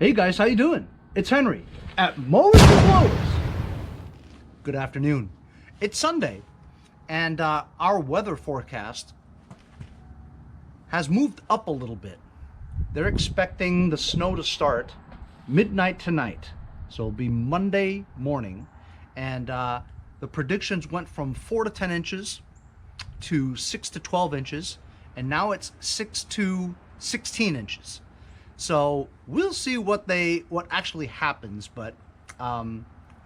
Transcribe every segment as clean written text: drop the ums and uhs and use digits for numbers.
Hey guys, how you doing? It's Henry at Mowers and Blowers. Good afternoon. It's Sunday, and our weather forecast has moved up a little bit. They're expecting the snow to start midnight tonight, so it'll be Monday morning, and the predictions went from 4 to 10 inches to 6 to 12 inches, and now it's 6 to 16 inches. So we'll see what actually happens, but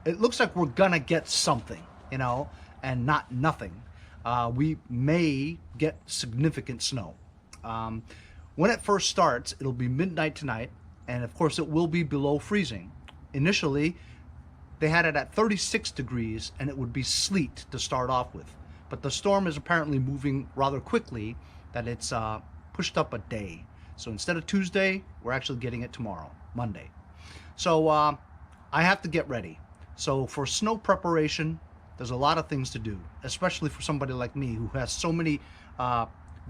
it looks like we're gonna get something, you know, and not nothing. We may get significant snow. When it first starts, it'll be midnight tonight, and of course it will be below freezing. Initially, they had it at 36 degrees, and it would be sleet to start off with. But the storm is apparently moving rather quickly, that it's pushed up a day. So instead of Tuesday, we're actually getting it tomorrow, Monday. So I have to get ready. So for snow preparation, there's a lot of things to do, especially for somebody like me who has so many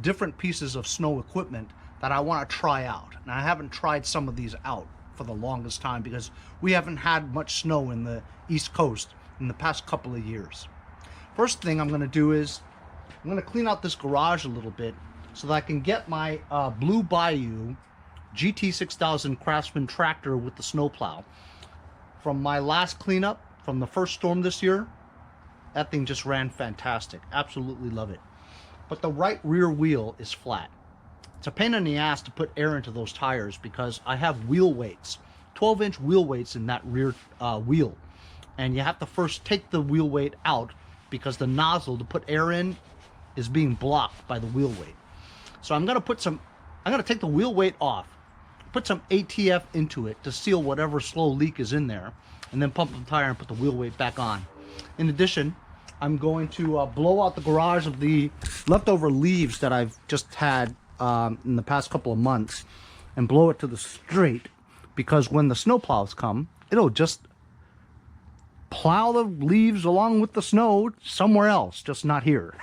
different pieces of snow equipment that I want to try out. And I haven't tried some of these out for the longest time because we haven't had much snow in the East Coast in the past couple of years. First thing I'm going to do is I'm going to clean out this garage a little bit so that I can get my Blue Bayou GT6000 Craftsman tractor with the snowplow. From my last cleanup, from the first storm this year, that thing just ran fantastic. Absolutely love it. But the right rear wheel is flat. It's a pain in the ass to put air into those tires because I have wheel weights, 12-inch wheel weights in that rear wheel. And you have to first take the wheel weight out because the nozzle to put air in is being blocked by the wheel weight. So I'm gonna take the wheel weight off, put some ATF into it to seal whatever slow leak is in there, and then pump the tire and put the wheel weight back on. In addition, I'm going to blow out the garage of the leftover leaves that I've just had in the past couple of months and blow it to the straight, because when the snowplows come, it'll just plow the leaves along with the snow somewhere else, just not here.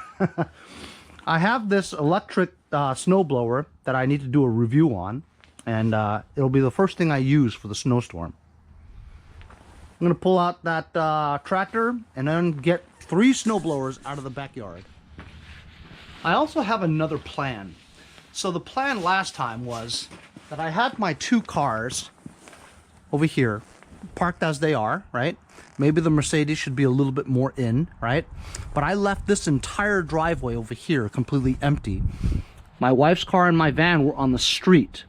I have this electric snowblower that I need to do a review on, and it'll be the first thing I use for the snowstorm. I'm going to pull out that tractor and then get 3 snowblowers out of the backyard. I also have another plan. So the plan last time was that I had my 2 cars over here parked as they are, right? Maybe the Mercedes should be a little bit more in, right? But I left this entire driveway over here completely empty. My wife's car and my van were on the street.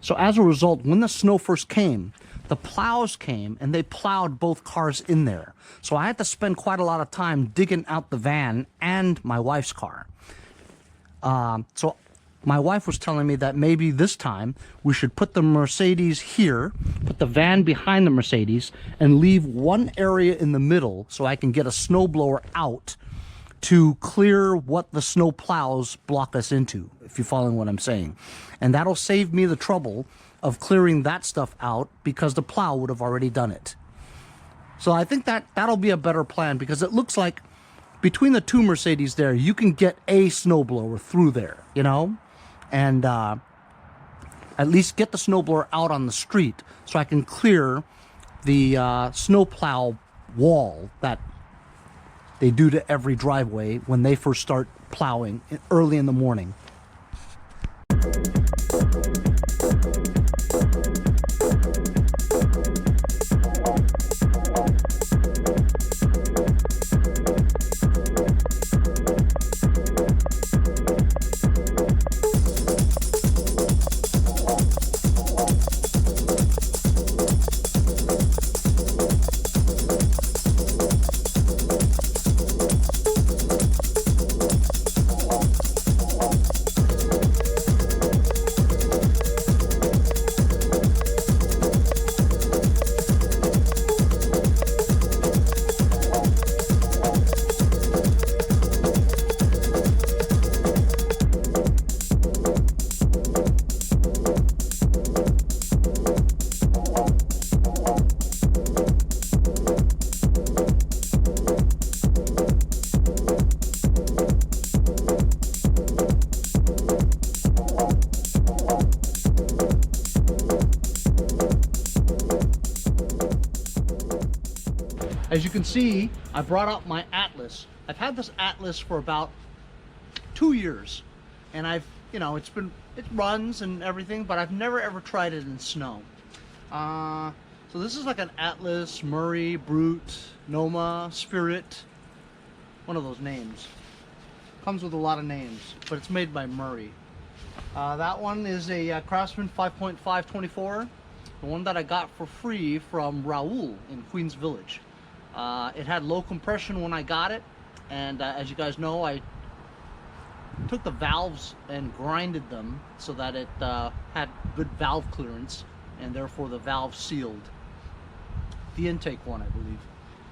So as a result, when the snow first came, the plows came and they plowed both cars in there. So I had to spend quite a lot of time digging out the van and my wife's car. So my wife was telling me that maybe this time we should put the Mercedes here, put the van behind the Mercedes, and leave one area in the middle so I can get a snowblower out to clear what the snow plows block us into, if you're following what I'm saying. And that'll save me the trouble of clearing that stuff out because the plow would have already done it. So I think that'll be a better plan, because it looks like between the 2 Mercedes there, you can get a snowblower through there, you know? And at least get the snowblower out on the street so I can clear the snowplow wall that they do to every driveway when they first start plowing early in the morning. as you can see, I brought out my Atlas. I've had this Atlas for about 2 years, and I've, you know, it runs and everything, but I've never ever tried it in snow. So this is like an Atlas, Murray, Brute, Noma, Spirit, one of those names. Comes with a lot of names, but it's made by Murray. That one is a Craftsman 5.524, the one that I got for free from Raul in Queens Village. It had low compression when I got it, and as you guys know, I took the valves and grinded them so that it had good valve clearance, and therefore the valve sealed. The intake one, I believe.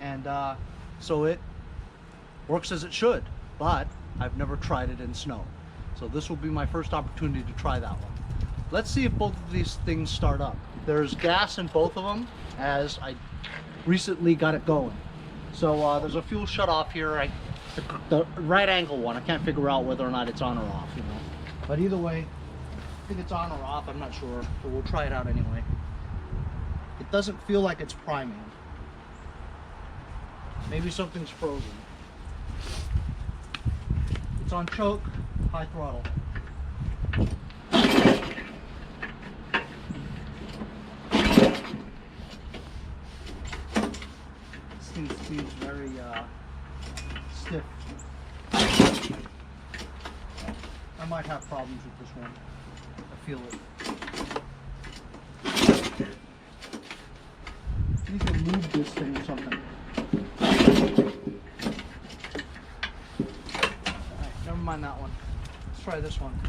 And so it works as it should, but I've never tried it in snow. So this will be my first opportunity to try that one. Let's see if both of these things start up. There's gas in both of them, as I recently got it going. So there's a fuel shut off here. The right angle one, I can't figure out whether or not it's on or off, you know. But either way, I think it's on or off, I'm not sure, but we'll try it out anyway. It doesn't feel like it's priming. Maybe something's frozen. It's on choke, high throttle. This thing seems very stiff. I might have problems with this one. I feel it. I need to move this thing or something. Alright, never mind that one. Let's try this one.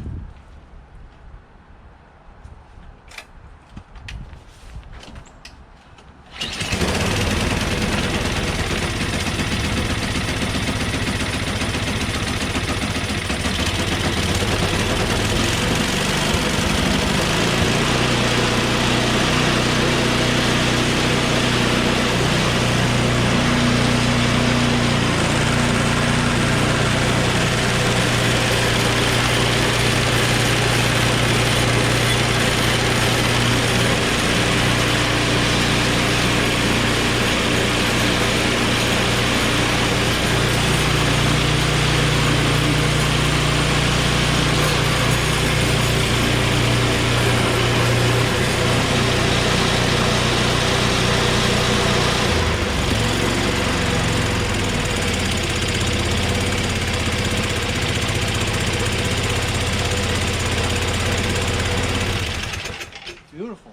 Beautiful.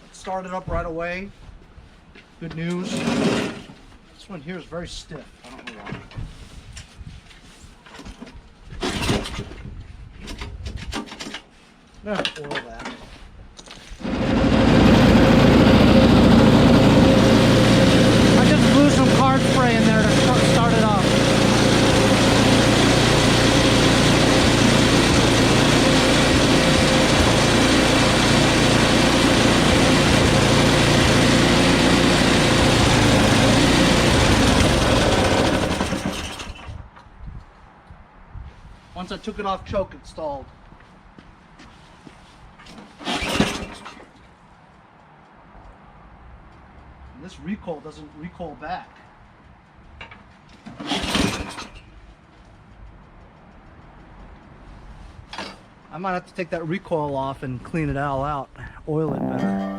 It started up right away. Good news. This one here is very stiff. I don't know why. I'm gonna oil that. I just blew some card spray in there to start it up. Once I took it off choke, it stalled. And this recoil doesn't recoil back. I might have to take that recoil off and clean it all out, oil it better.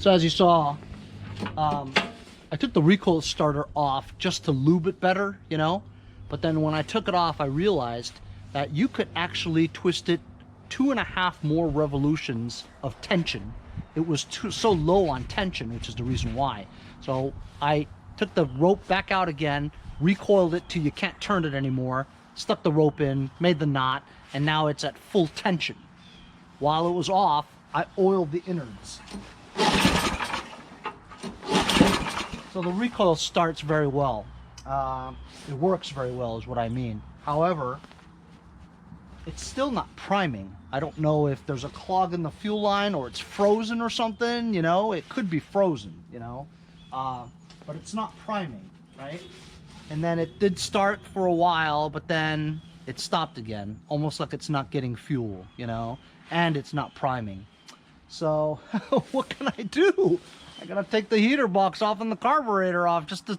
So as you saw, I took the recoil starter off just to lube it better, you know, but then when I took it off, I realized that you could actually twist it 2.5 more revolutions of tension. It was so low on tension, which is the reason why. So I took the rope back out again, recoiled it till you can't turn it anymore, stuck the rope in, made the knot, and now it's at full tension. While it was off, I oiled the innards. So the recoil starts very well. It works very well is what I mean. However, it's still not priming. I don't know if there's a clog in the fuel line or it's frozen or something, you know. It could be frozen, you know. But it's not priming, right? And then it did start for a while, but then it stopped again. Almost like it's not getting fuel, you know. And it's not priming. So what can I do? I gotta take the heater box off and the carburetor off just to...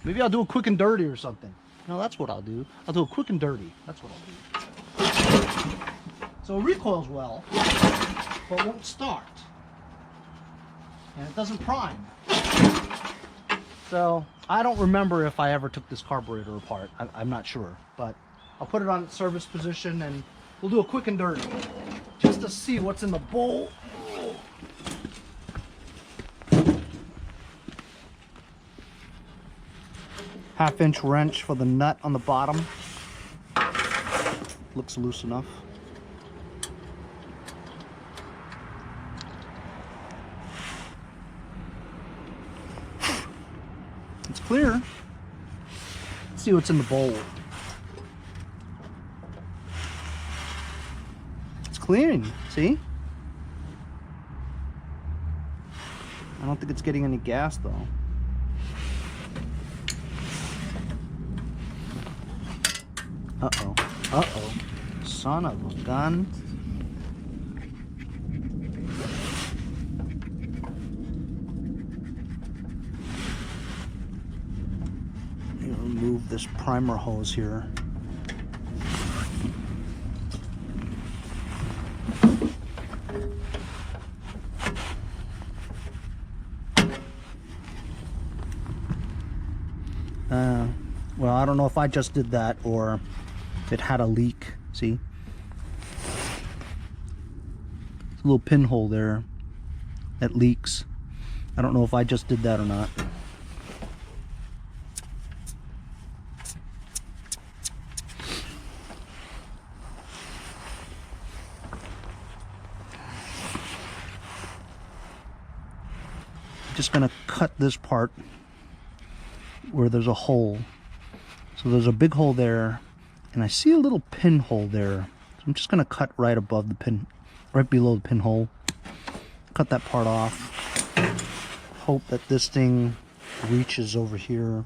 Maybe I'll do a quick and dirty or something. No, that's what I'll do. I'll do a quick and dirty. That's what I'll do. So it recoils well, but won't start. And it doesn't prime. So I don't remember if I ever took this carburetor apart. I'm not sure. But I'll put it on its service position and we'll do a quick and dirty. Just to see what's in the bowl. Half-inch wrench for the nut on the bottom. Looks loose enough. It's clear. Let's see what's in the bowl. It's clearing, see? I don't think it's getting any gas though. Uh-oh. Uh-oh. Son of a gun. Remove this primer hose here. Well, I don't know if I just did that or it had a leak. See? There's a little pinhole there that leaks. I don't know if I just did that or not. Just gonna cut this part where there's a hole. So there's a big hole there, and I see a little pinhole there. So I'm just gonna cut right above the pin, right below the pinhole. Cut that part off. Hope that this thing reaches over here.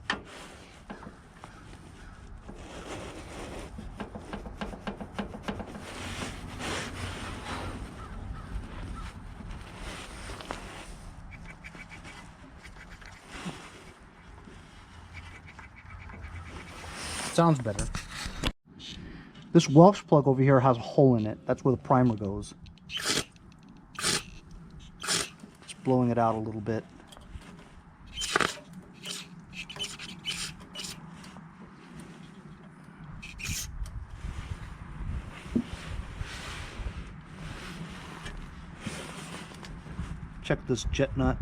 Sounds better. This Welsh plug over here has a hole in it. That's where the primer goes. Just blowing it out a little bit. Check this jet nut.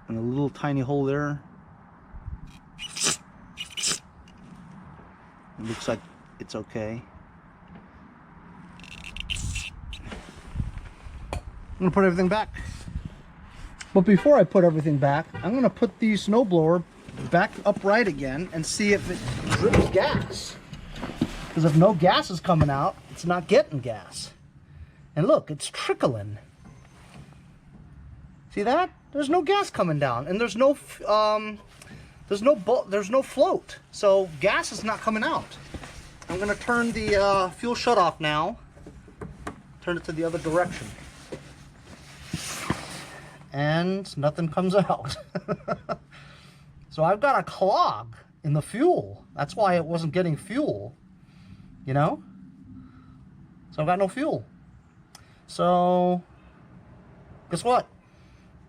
And a little tiny hole there. It looks like it's okay. I'm gonna put everything back. But before I put everything back, I'm gonna put the snowblower back upright again and see if it drips gas. Because if no gas is coming out, it's not getting gas. And look, it's trickling. See that? There's no gas coming down, and there's no float, so gas is not coming out. I'm gonna turn the fuel shut off now. Turn it to the other direction, and nothing comes out. So I've got a clog in the fuel. That's why it wasn't getting fuel. You know, So I've got no fuel. So guess what?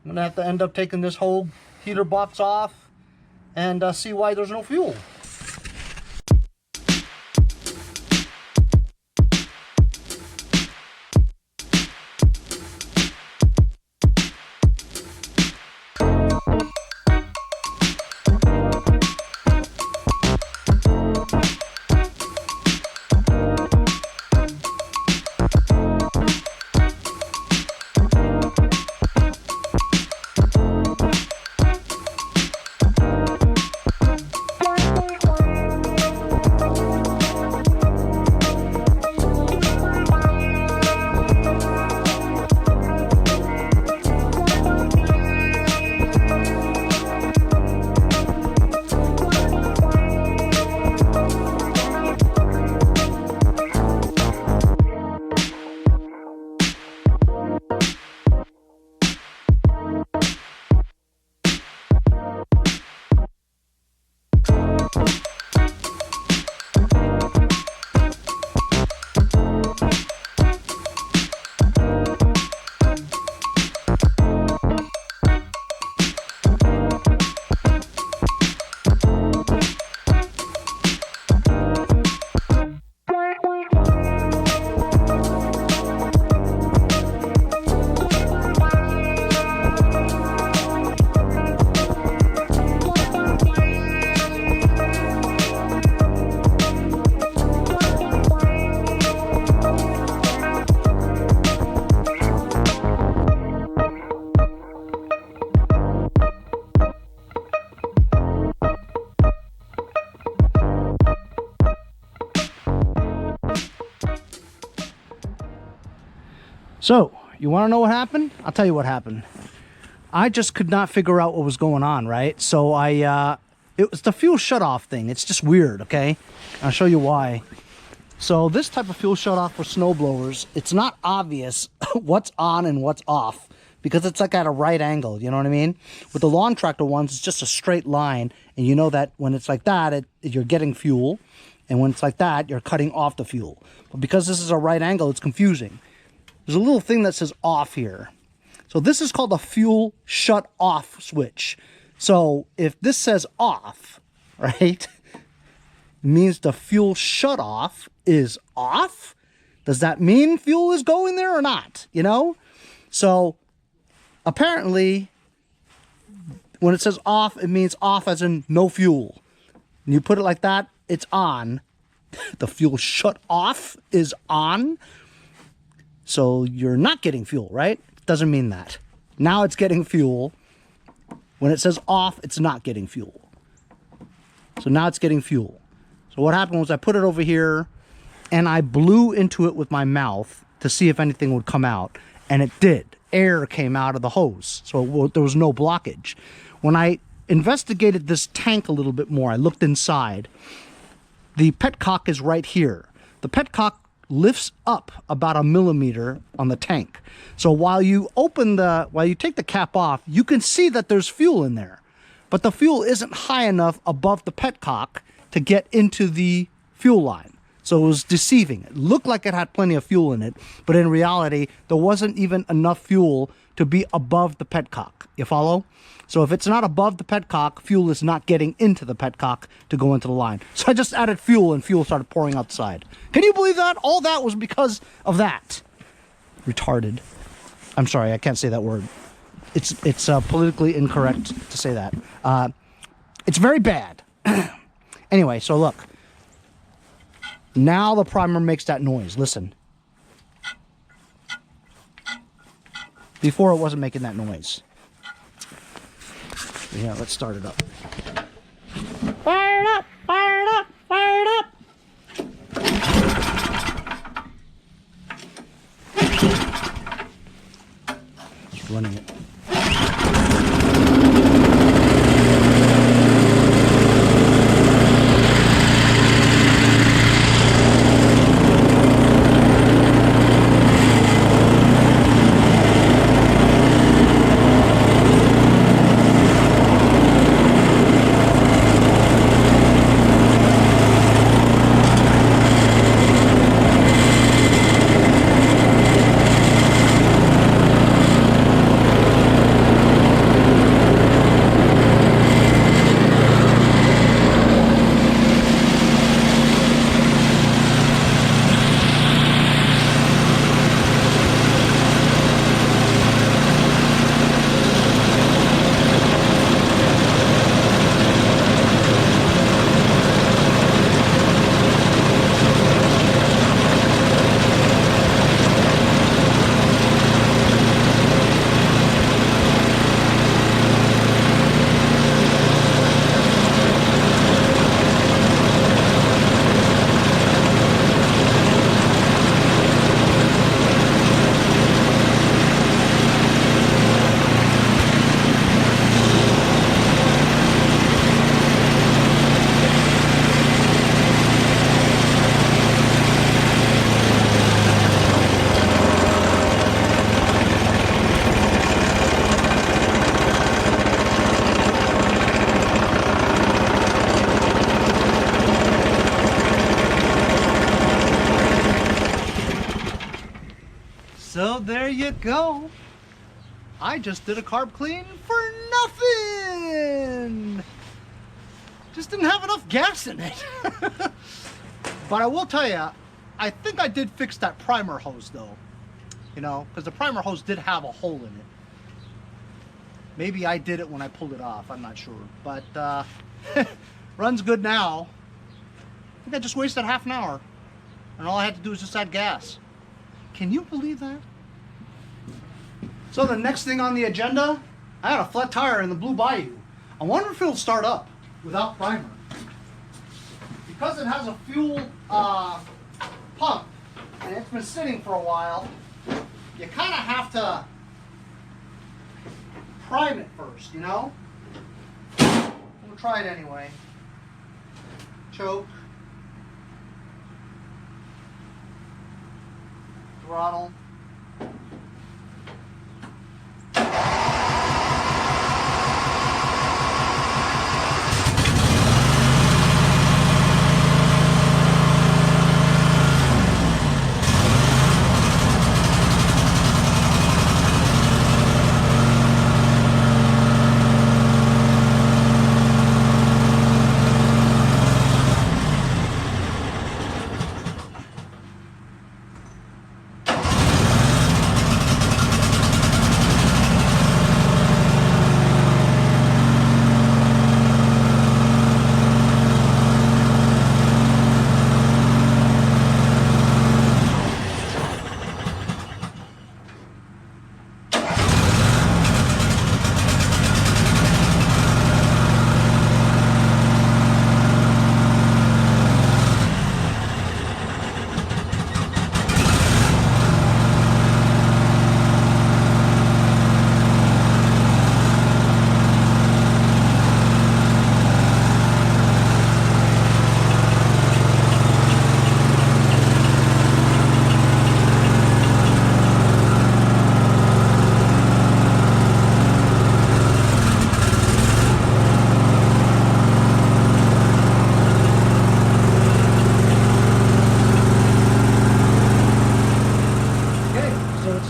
I'm gonna have to end up taking this whole heater box off and see why there's no fuel. So, you want to know what happened? I'll tell you what happened. I just could not figure out what was going on, right? So it was the fuel shutoff thing. It's just weird, okay? I'll show you why. So this type of fuel shutoff for snowblowers, it's not obvious what's on and what's off because it's like at a right angle, you know what I mean? With the lawn tractor ones, it's just a straight line, and you know that when it's like that, you're getting fuel, and when it's like that, you're cutting off the fuel. But because this is a right angle, it's confusing. There's a little thing that says off here. So this is called a fuel shut off switch. So if this says off, right, it means the fuel shut off is off. Does that mean fuel is going there or not? You know? So apparently when it says off, it means off as in no fuel. When you put it like that, it's on. The fuel shut off is on. So you're not getting fuel, right? Doesn't mean that. Now it's getting fuel. When it says off, it's not getting fuel. So now it's getting fuel. So what happened was I put it over here and I blew into it with my mouth to see if anything would come out. And it did. Air came out of the hose. So there was no blockage. When I investigated this tank a little bit more, I looked inside. The petcock is right here. The petcock lifts up about 1 millimeter on the tank. So while you take the cap off, you can see that there's fuel in there. But the fuel isn't high enough above the petcock to get into the fuel line. So it was deceiving. It looked like it had plenty of fuel in it, but in reality, there wasn't even enough fuel to be above the petcock. You follow? So if it's not above the petcock, fuel is not getting into the petcock to go into the line. So I just added fuel and fuel started pouring outside. Can you believe that? All that was because of that. Retarded. I'm sorry, I can't say that word. It's politically incorrect to say that. It's very bad. Anyway, so look. Now the primer makes that noise. Listen. Before it wasn't making that noise. Yeah, let's start it up. Fire it up! Fire it up! Fire it up! Just running it. you go. I just did a carb clean for nothing. Just didn't have enough gas in it. But I will tell you, I think I did fix that primer hose though. You know, because the primer hose did have a hole in it. Maybe I did it when I pulled it off, I'm not sure. But runs good now. I think I just wasted half an hour. And all I had to do was just add gas. Can you believe that? So the next thing on the agenda, I had a flat tire in the Blue Bayou. I wonder if it'll start up without primer. Because it has a fuel pump and it's been sitting for a while, you kind of have to prime it first, you know? We'll try it anyway. Choke. Throttle.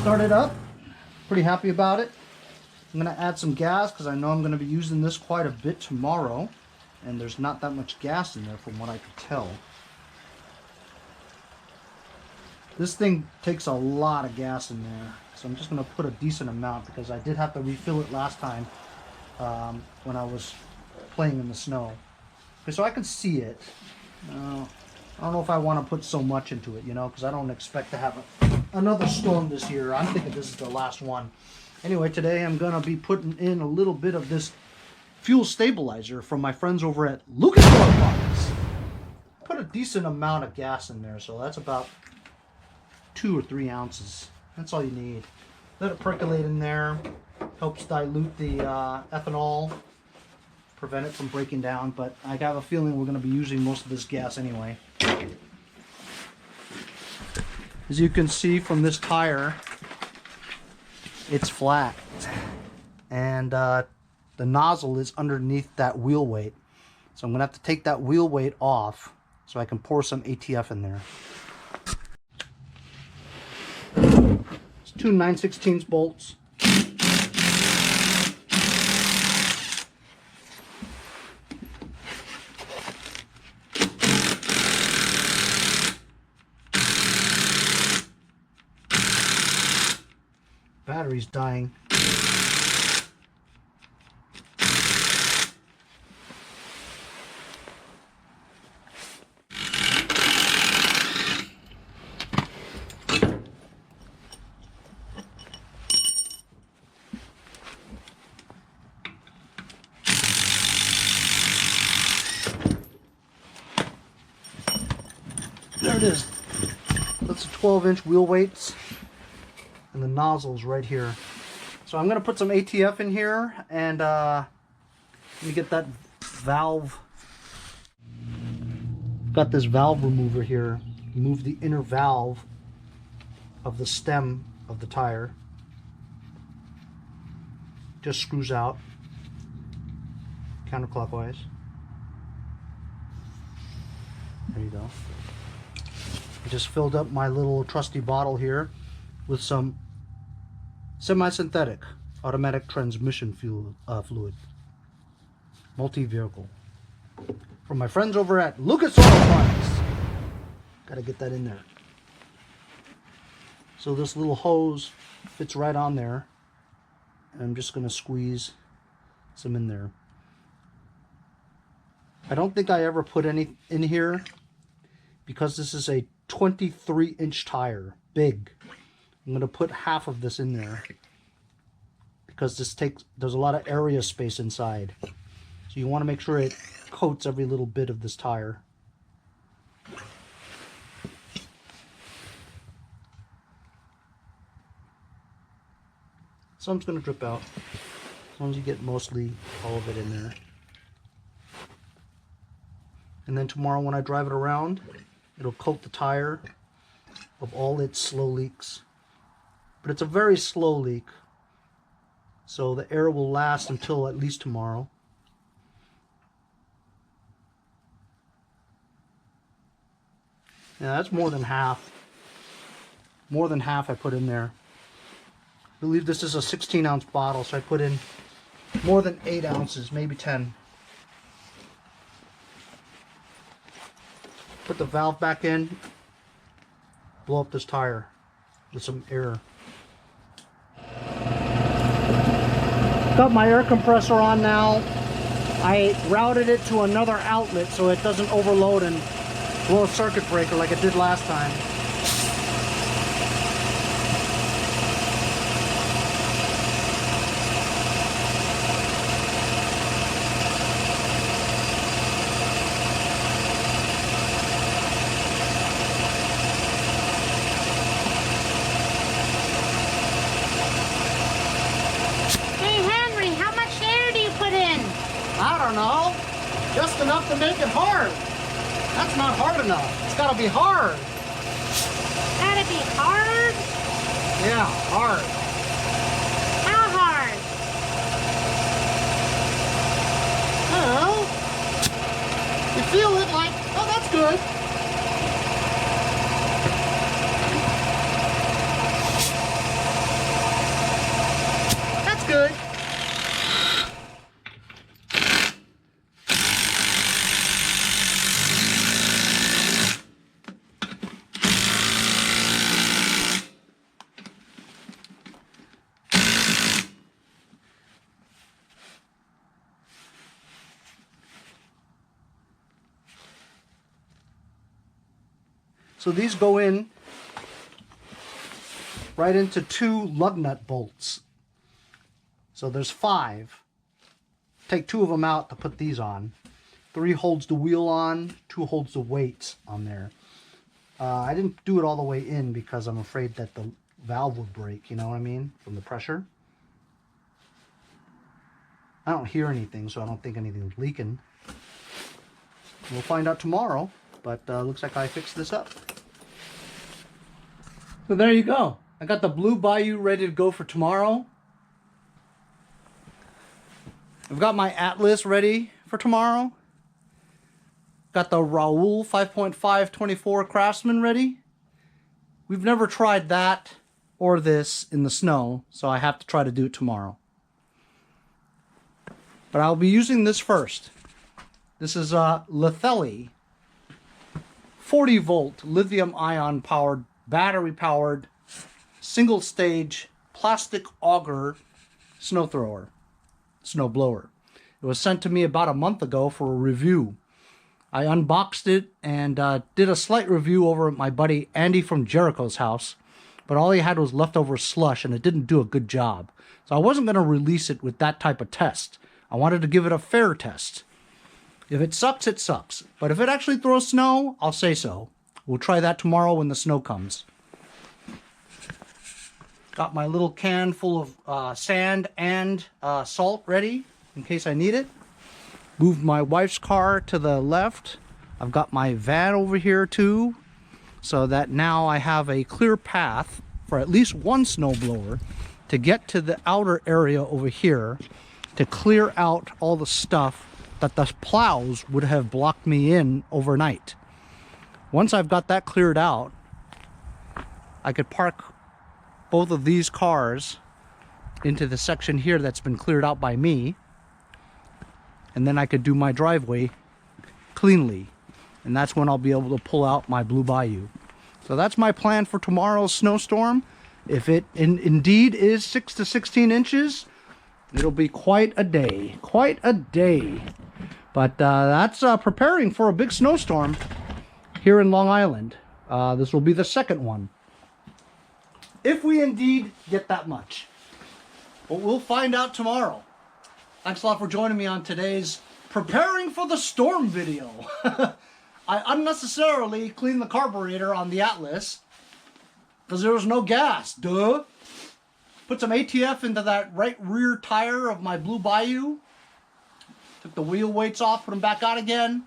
Started up, pretty happy about it. I'm going to add some gas because I know I'm going to be using this quite a bit tomorrow, and there's not that much gas in there from what I could tell. This thing takes a lot of gas in there, so I'm just going to put a decent amount because I did have to refill it last time when I was playing in the snow. Okay, so I can see it. I don't know if I want to put so much into it, you know, because I don't expect to have another storm this year. I'm thinking this is the last one. Anyway, today I'm going to be putting in a little bit of this fuel stabilizer from my friends over at Lucas Oil Products. Put a decent amount of gas in there, so that's about 2 or 3 ounces. That's all you need. Let it percolate in there. Helps dilute the ethanol, prevent it from breaking down, but I have a feeling we're going to be using most of this gas anyway. As you can see from this tire, it's flat, and the nozzle is underneath that wheel weight. So I'm going to have to take that wheel weight off so I can pour some ATF in there. It's 2 9/16 bolts. Battery's dying. There it is. That's a 12-inch wheel weights. And the nozzle's right here. So I'm going to put some ATF in here and let me get that valve. Got this valve remover here. Remove the inner valve of the stem of the tire. Just screws out counterclockwise. There you go. I just filled up my little trusty bottle here with some Semi-synthetic automatic transmission fluid. Multi-vehicle. From my friends over at Lucas Oil Products. Gotta get that in there. So this little hose fits right on there. And I'm just gonna squeeze some in there. I don't think I ever put any in here because this is a 23-inch tire, big. I'm gonna put half of this in there because there's a lot of area space inside. So you want to make sure it coats every little bit of this tire. Some's gonna drip out as long as you get mostly all of it in there. And then tomorrow when I drive it around, it'll coat the tire of all its slow leaks. But it's a very slow leak, so the air will last until at least tomorrow. Yeah, that's more than half. More than half I put in there. I believe this is a 16-ounce bottle, so I put in more than 8 ounces, maybe 10. Put the valve back in, blow up this tire with some air. Got my air compressor on now. I routed it to another outlet so it doesn't overload and blow a circuit breaker like it did last time. I don't know. Just enough to make it hard. That's not hard enough. It's gotta be hard. Gotta be hard? Yeah, hard. How hard? Well, you feel it like, oh, that's good. That's good. So these go in right into 2 lug nut bolts. So there's 5. Take 2 of them out to put these on. 3 holds the wheel on, 2 holds the weights on there. I didn't do it all the way in because I'm afraid that the valve would break, you know what I mean, from the pressure. I don't hear anything, so I don't think anything's leaking. We'll find out tomorrow, but looks like I fixed this up. So there you go. I got the Blue Bayou ready to go for tomorrow. I've got my Atlas ready for tomorrow. Got the Raoul 5.5 24 Craftsman ready. We've never tried that or this in the snow, so I have to try to do it tomorrow. But I'll be using this first. This is a Lithelli 40 volt lithium ion powered, battery powered, single stage plastic auger snow blower. It was sent to me about a month ago for a review. I unboxed it and did a slight review over at my buddy Andy from Jericho's house, but all he had was leftover slush and it didn't do a good job. So I wasn't going to release it with that type of test. I wanted to give it a fair test. If it sucks, it sucks. But if it actually throws snow, I'll say so. We'll try that tomorrow when the snow comes. Got my little can full of sand and salt ready in case I need it. Moved my wife's car to the left. I've got my van over here too, so that now I have a clear path for at least one snowblower to get to the outer area over here to clear out all the stuff that the plows would have blocked me in overnight. Once I've got that cleared out, I could park both of these cars into the section here that's been cleared out by me. And then I could do my driveway cleanly. And that's when I'll be able to pull out my Blue Bayou. So that's my plan for tomorrow's snowstorm. If it indeed is 6 to 16 inches, it'll be quite a day. Quite a day. But that's preparing for a big snowstorm here in Long Island. This will be the second one. If we indeed get that much. But we'll find out tomorrow. Thanks a lot for joining me on today's Preparing for the Storm video. I unnecessarily cleaned the carburetor on the Atlas because there was no gas. Duh. Put some ATF into that right rear tire of my Blue Bayou. Took the wheel weights off, put them back on again.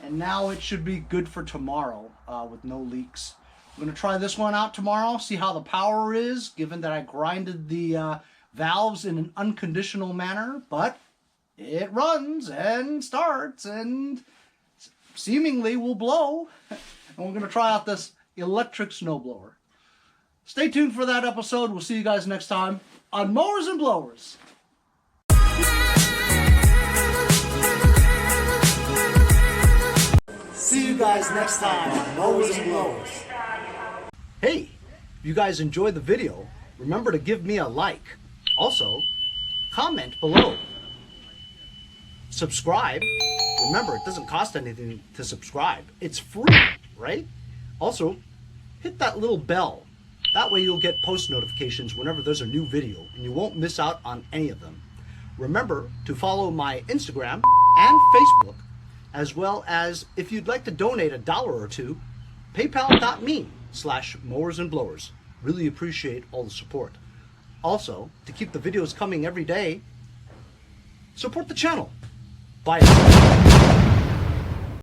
And now it should be good for tomorrow with no leaks. I'm going to try this one out tomorrow, see how the power is, given that I grinded the valves in an unconditional manner. But it runs and starts and seemingly will blow. And we're going to try out this electric snowblower. Stay tuned for that episode. We'll see you guys next time on Mowers and Blowers. See you guys next time on Mowers and Blowers. Hey, if you guys enjoyed the video, remember to give me a like. Also, comment below. Subscribe. Remember, it doesn't cost anything to subscribe. It's free, right? Also, hit that little bell. That way you'll get post notifications whenever there's a new video and you won't miss out on any of them. Remember to follow my Instagram and Facebook, as well as if you'd like to donate $1 or $2, paypal.me/mowersandblowers. Really appreciate all the support. Also, to keep the videos coming every day, support the channel. Bye.